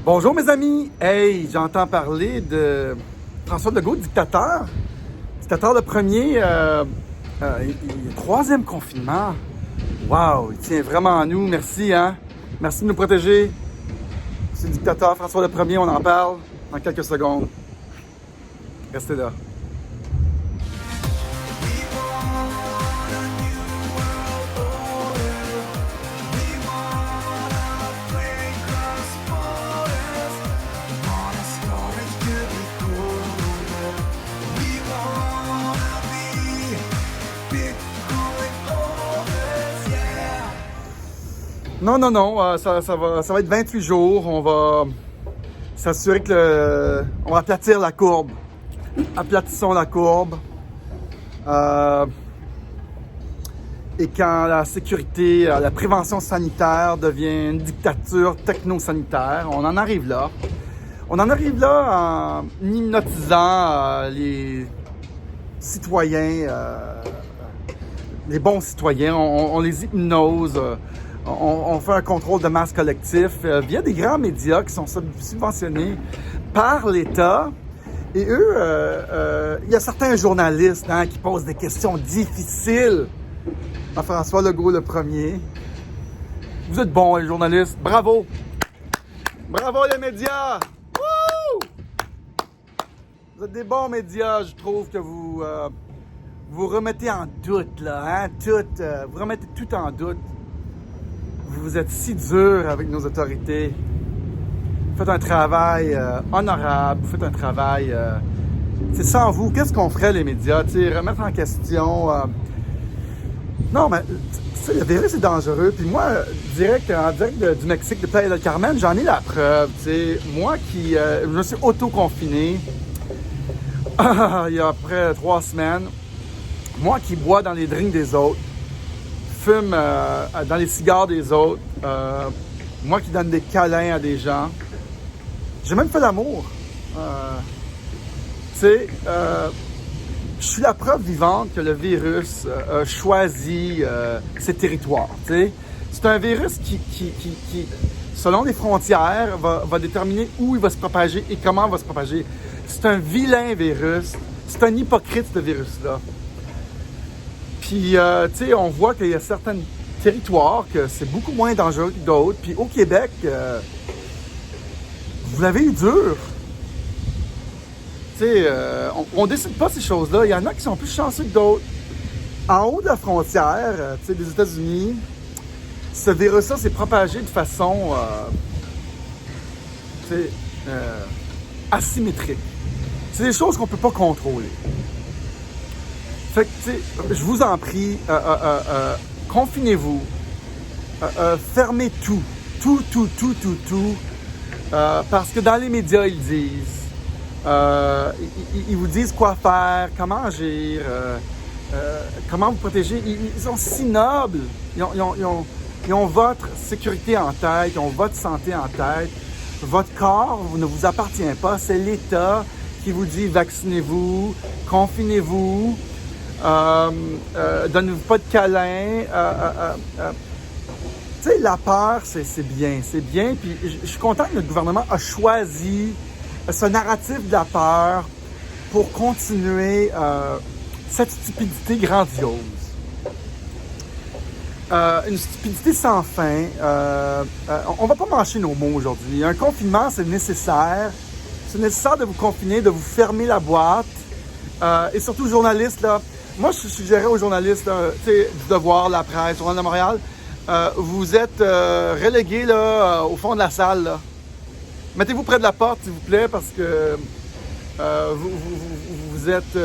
Bonjour mes amis! Hey, j'entends parler de François Legault, dictateur. Dictateur le premier, troisième confinement. Wow, il tient vraiment à nous, merci hein. Merci de nous protéger. C'est le dictateur François le premier, on en parle dans quelques secondes. Restez là. Non, ça va être 28 jours. On va s'assurer que on va aplatir la courbe. Aplatissons la courbe. Et quand la sécurité, la prévention sanitaire devient une dictature techno-sanitaire, on en arrive là. On en arrive là en hypnotisant les citoyens, les bons citoyens. On les hypnose. On fait un contrôle de masse collectif via des grands médias qui sont subventionnés par l'État. Et eux, il y a certains journalistes qui posent des questions difficiles à François Legault le premier. Vous êtes bons, les journalistes. Bravo! Bravo, les médias! Wouh! Vous êtes des bons médias. Je trouve que vous remettez en doute, là. Vous remettez tout en doute. Vous êtes si dur avec nos autorités. Vous faites un travail honorable. Vous faites un travail... sans vous, qu'est-ce qu'on ferait, les médias? Remettre en question... Non, mais le virus est dangereux. Puis moi, en direct du Mexique, de Playa del Carmen, j'en ai la preuve. Moi qui... je me suis auto-confiné il y a à peu près 3 semaines. Moi qui bois dans les drinks des autres, fume dans les cigares des autres, moi qui donne des câlins à des gens. J'ai même fait l'amour. Je suis la preuve vivante que le virus a choisi ses territoires. C'est un virus qui, selon les frontières, va déterminer où il va se propager et comment il va se propager. C'est un vilain virus. C'est un hypocrite, ce virus-là. Puis, on voit qu'il y a certains territoires que c'est beaucoup moins dangereux que d'autres. Puis au Québec, vous l'avez eu dur. On décide pas ces choses-là. Il y en a qui sont plus chanceux que d'autres. En haut de la frontière, des États-Unis, ce virus-là s'est propagé de façon asymétrique. C'est des choses qu'on peut pas contrôler. Fait que, je vous en prie, confinez-vous, fermez tout, parce que dans les médias, ils disent, ils vous disent quoi faire, comment agir, comment vous protéger. Ils sont si nobles, ils ont votre sécurité en tête, ils ont votre santé en tête. Votre corps ne vous appartient pas, c'est l'État qui vous dit vaccinez-vous, confinez-vous. Donnez-vous pas de câlin. La peur, c'est bien. Puis je suis content que notre gouvernement a choisi ce narratif de la peur pour continuer cette stupidité grandiose. Une stupidité sans fin. On va pas mâcher nos mots aujourd'hui. Un confinement, c'est nécessaire. C'est nécessaire de vous confiner, de vous fermer la boîte. Et surtout, journalistes, là. Moi, je suggérais aux journalistes du Devoir, La Presse, Journal de Montréal, vous êtes relégués là, au fond de la salle. Là. Mettez-vous près de la porte, s'il vous plaît, parce que vous êtes...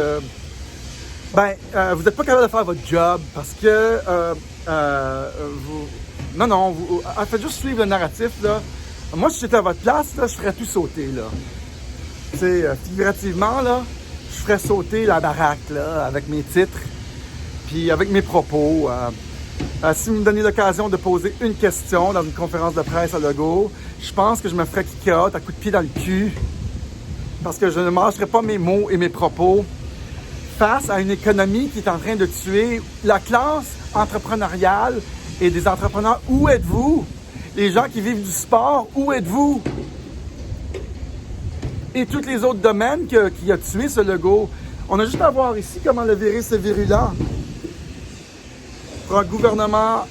vous n'êtes pas capable de faire votre job, parce que faites juste suivre le narratif. Là. Moi, si j'étais à votre place, là, je ferais tout sauter. Là. Figurativement, là, je ferais sauter la baraque là, avec mes titres, puis avec mes propos. Si vous me donnez l'occasion de poser une question dans une conférence de presse à Legault, je pense que je me ferais kick-out à coups de pied dans le cul, parce que je ne mâcherais pas mes mots et mes propos face à une économie qui est en train de tuer la classe entrepreneuriale et des entrepreneurs. Où êtes-vous? Les gens qui vivent du sport, où êtes-vous? et tous les autres domaines qui a tué ce Legault. On a juste à voir ici comment le virus est virulent. Pour un gouvernement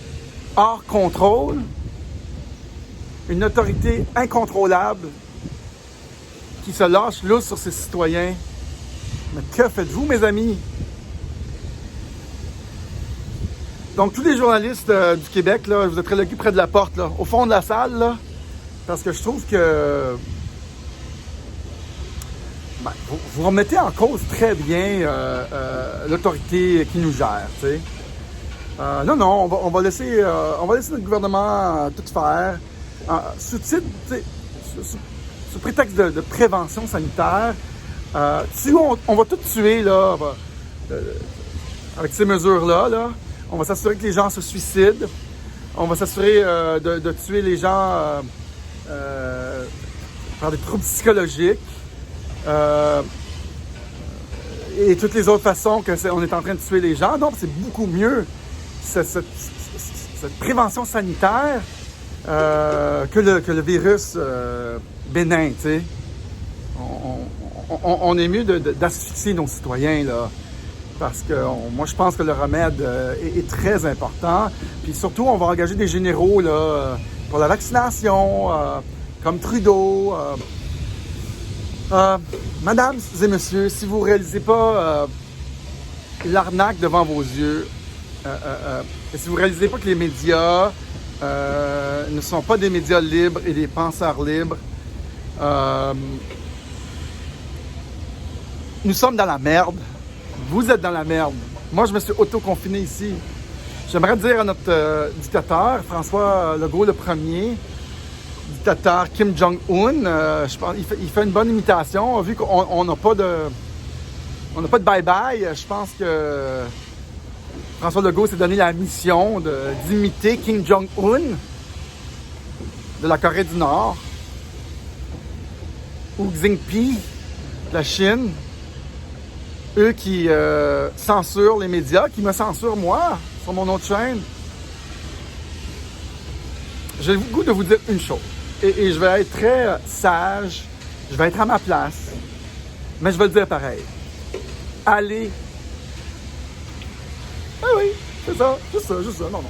hors contrôle, une autorité incontrôlable qui se lâche lousse sur ses citoyens. Mais que faites-vous, mes amis? Donc, tous les journalistes du Québec, là, vous êtes relégués près de la porte, là, au fond de la salle, là, parce que je trouve que vous remettez en cause très bien l'autorité qui nous gère, tu sais. Non, on va laisser notre gouvernement tout faire. Sous-titre, sous prétexte de prévention sanitaire, on va tout tuer, là, avec ces mesures-là, là. On va s'assurer que les gens se suicident. On va s'assurer de tuer les gens par des troubles psychologiques. Et toutes les autres façons qu'on est en train de tuer les gens. Donc, c'est beaucoup mieux cette prévention sanitaire que le virus bénin, tu sais. On est mieux d'asphyxier nos citoyens, là. Parce que moi, je pense que le remède est très important. Puis surtout, on va engager des généraux là, pour la vaccination, comme Trudeau. Mesdames et messieurs, si vous ne réalisez pas l'arnaque devant vos yeux, et si vous ne réalisez pas que les médias ne sont pas des médias libres et des penseurs libres, nous sommes dans la merde. Vous êtes dans la merde. Moi, je me suis auto-confiné ici. J'aimerais dire à notre dictateur, François Legault le premier, dictateur Kim Jong-un, je pense, il fait une bonne imitation. Vu qu'on n'a pas de bye-bye, je pense que François Legault s'est donné la mission d'imiter Kim Jong-un de la Corée du Nord ou Xi Jinping de la Chine. Eux qui censurent les médias, qui me censurent moi, sur mon autre chaîne. J'ai le goût de vous dire une chose. Et je vais être très sage, je vais être à ma place, mais je vais le dire pareil. Allez. Ah oui, c'est ça, juste ça. Non.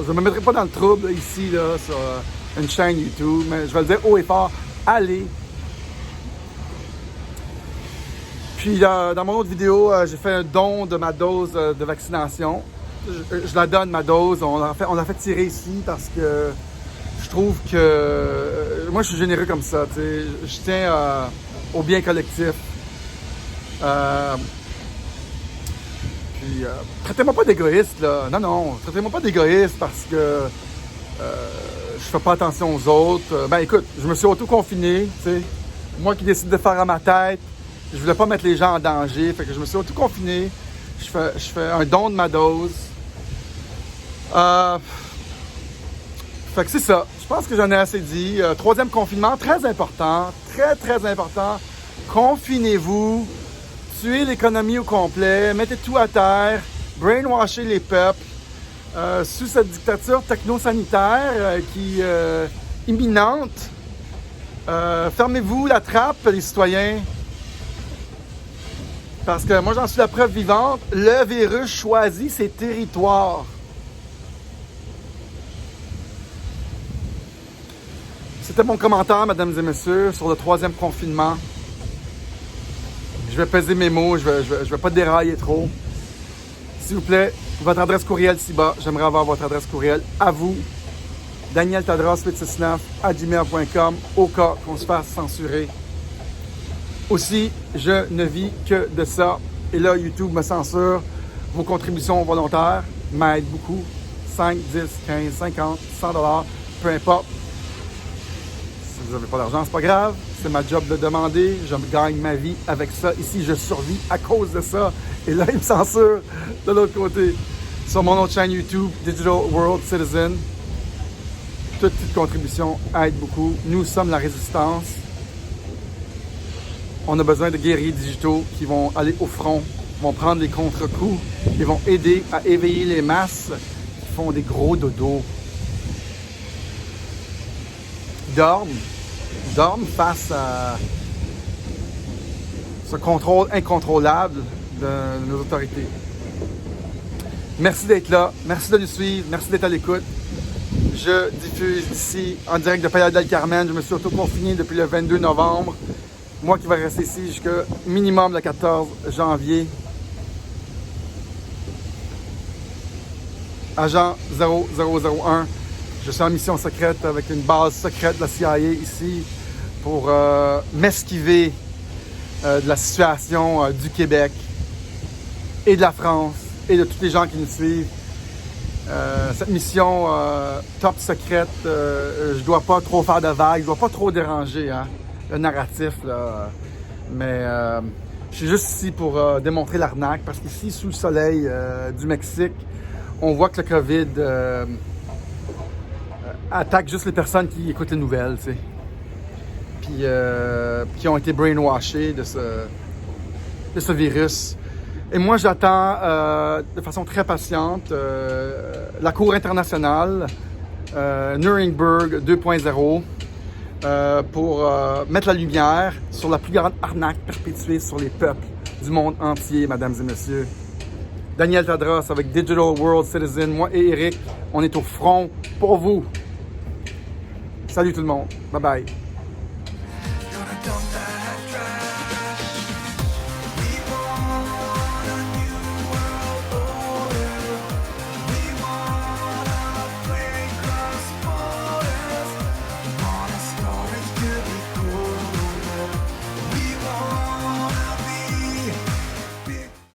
Je ne me mettrai pas dans le trouble ici, là, sur une chaîne YouTube, mais je vais le dire haut et fort. Allez. Puis dans mon autre vidéo, j'ai fait un don de ma dose de vaccination. Je la donne, ma dose. On l'a fait tirer ici parce que je trouve que... moi, je suis généreux comme ça. T'sais. Je tiens au bien collectif. Puis, traitez-moi pas d'égoïste, là. Non, traitez-moi pas d'égoïste parce que je fais pas attention aux autres. Ben écoute, je me suis auto-confiné, tu sais. Moi qui décide de faire à ma tête. Je voulais pas mettre les gens en danger, fait que je me suis auto-confiné. Je fais un don de ma dose. Fait que c'est ça. Je pense que j'en ai assez dit. Troisième confinement, très important. Très important. Confinez-vous. Tuez l'économie au complet. Mettez tout à terre. Brainwashez les peuples. Sous cette dictature techno-sanitaire qui est imminente. Fermez-vous la trappe, les citoyens. Parce que moi, j'en suis la preuve vivante. Le virus choisit ses territoires. C'était mon commentaire, mesdames et messieurs, sur le troisième confinement. Je vais peser mes mots, je vais pas dérailler trop. S'il vous plaît, votre adresse courriel ci-bas. J'aimerais avoir votre adresse courriel à vous. danieltadros869@gmail.com au cas qu'on se fasse censurer. Aussi, je ne vis que de ça. Et là, YouTube me censure. Vos contributions volontaires m'aident beaucoup. 5, 10, 15, 50, 100 $, peu importe. Si vous n'avez pas d'argent, c'est pas grave. C'est ma job de demander. Je gagne ma vie avec ça. Ici, je survis à cause de ça. Et là, il me censure de l'autre côté. Sur mon autre chaîne YouTube, Digital World Citizen. Toute petite contribution aide beaucoup. Nous sommes la résistance. On a besoin de guerriers digitaux qui vont aller au front, vont prendre les contre-coups, qui vont aider à éveiller les masses qui font des gros dodos. Dorment face ce contrôle incontrôlable de nos autorités. Merci d'être là, merci de nous suivre, merci d'être à l'écoute. Je diffuse ici en direct de Playa del Carmen. Je me suis auto-confiné depuis le 22 novembre. Moi qui vais rester ici jusqu'au minimum le 14 janvier. Agent 0001. Je suis en mission secrète avec une base secrète de la CIA ici pour m'esquiver de la situation du Québec et de la France et de tous les gens qui nous suivent. Cette mission top secrète, je dois pas trop faire de vagues, je dois pas trop déranger le narratif, là. Mais je suis juste ici pour démontrer l'arnaque, parce qu'ici, sous le soleil du Mexique, on voit que le COVID attaque juste les personnes qui écoutent les nouvelles, tu sais. Puis qui ont été brainwashées de ce virus. Et moi, j'attends de façon très patiente la Cour internationale, Nuremberg 2.0, pour mettre la lumière sur la plus grande arnaque perpétuée sur les peuples du monde entier, mesdames et messieurs. Daniel Tadros avec Digital World Citizen, moi et Eric, on est au front pour vous. Salut tout le monde. Bye bye.